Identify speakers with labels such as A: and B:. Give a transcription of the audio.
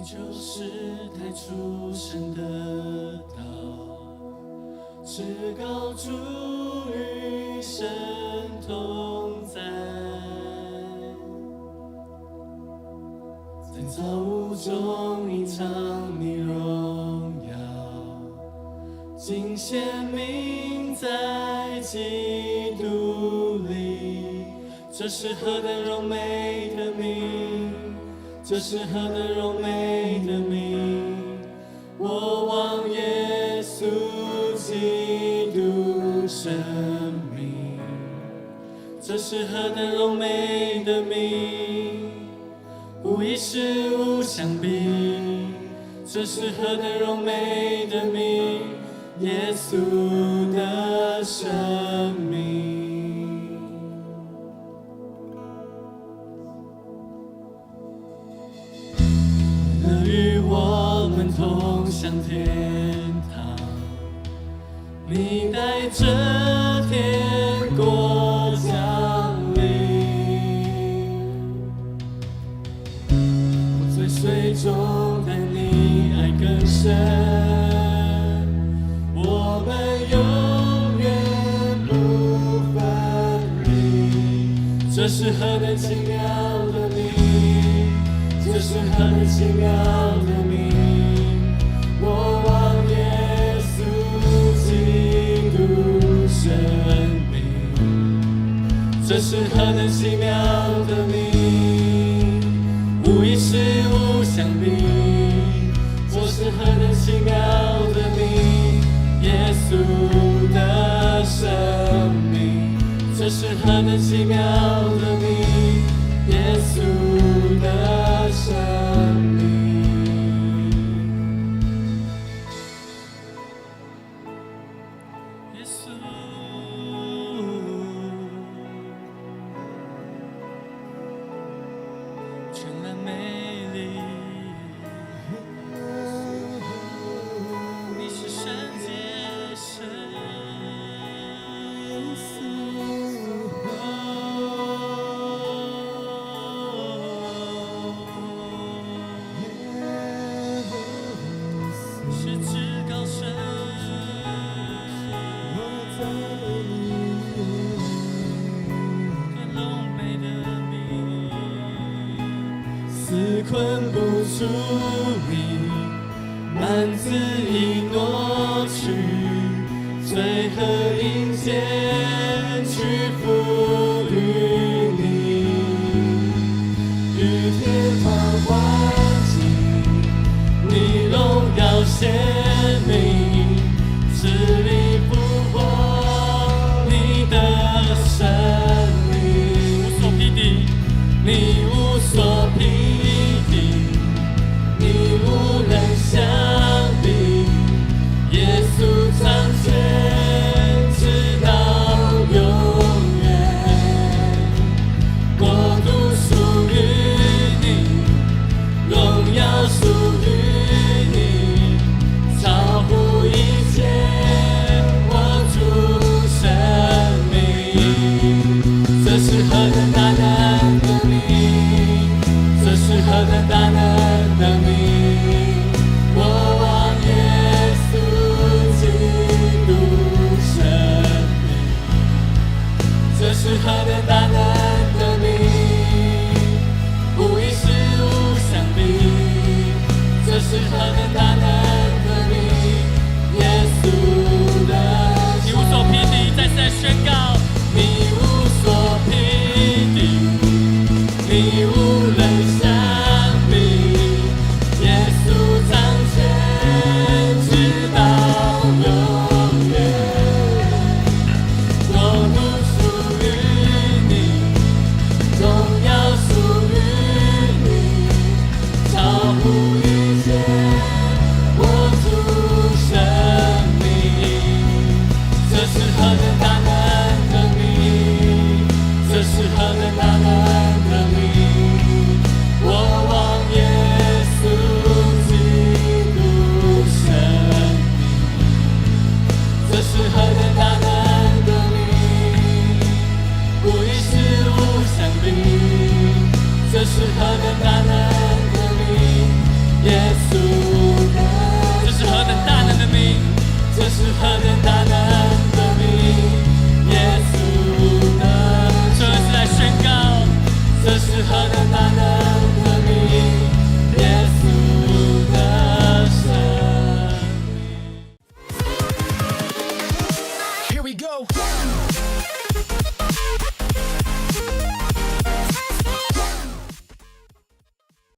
A: 就是太初生的道，至高主与神同在，在造物中隐藏你荣耀，尽显明在基督里。这是何等荣美的名，这是何等荣美的名，我望耶稣基督生命。这是何等荣美的名，无一事无相比。这是何等荣美的名，耶稣的生命。与我们同向天堂，你带着天国降临，我追随中但你爱更深，我们永远不分离。这是何等奇妙的名，这是何等奇妙的名，我望耶稣基督生命。这是何等奇妙的名，无一事无相比。这是何等奇妙的名，耶稣的生命。这是何等奇妙的名，耶稣的生命。耶稣，全然美丽，你是圣洁神。困不住你，幔子已挪去，罪和阴间屈服于你，与天堂欢庆，你荣耀显明，治理复活你的生命，无所匹敌，你无所匹敌。无人相比，耶稣掌权直到永远，国度属于你，荣耀属于你，超乎一切，我主生命。这是何等大能的名，这是何等大能的名。这是何等大能的名，无一事无相比。这是何等大能的名，耶稣的生命。你无所匹敌，再次来宣告，你无所匹敌，你无人相比，耶稣掌权直到永远，国度属于你，荣耀属于你，超乎一切，我主生命。这是何等大能的名，这是何等大能的名，等大能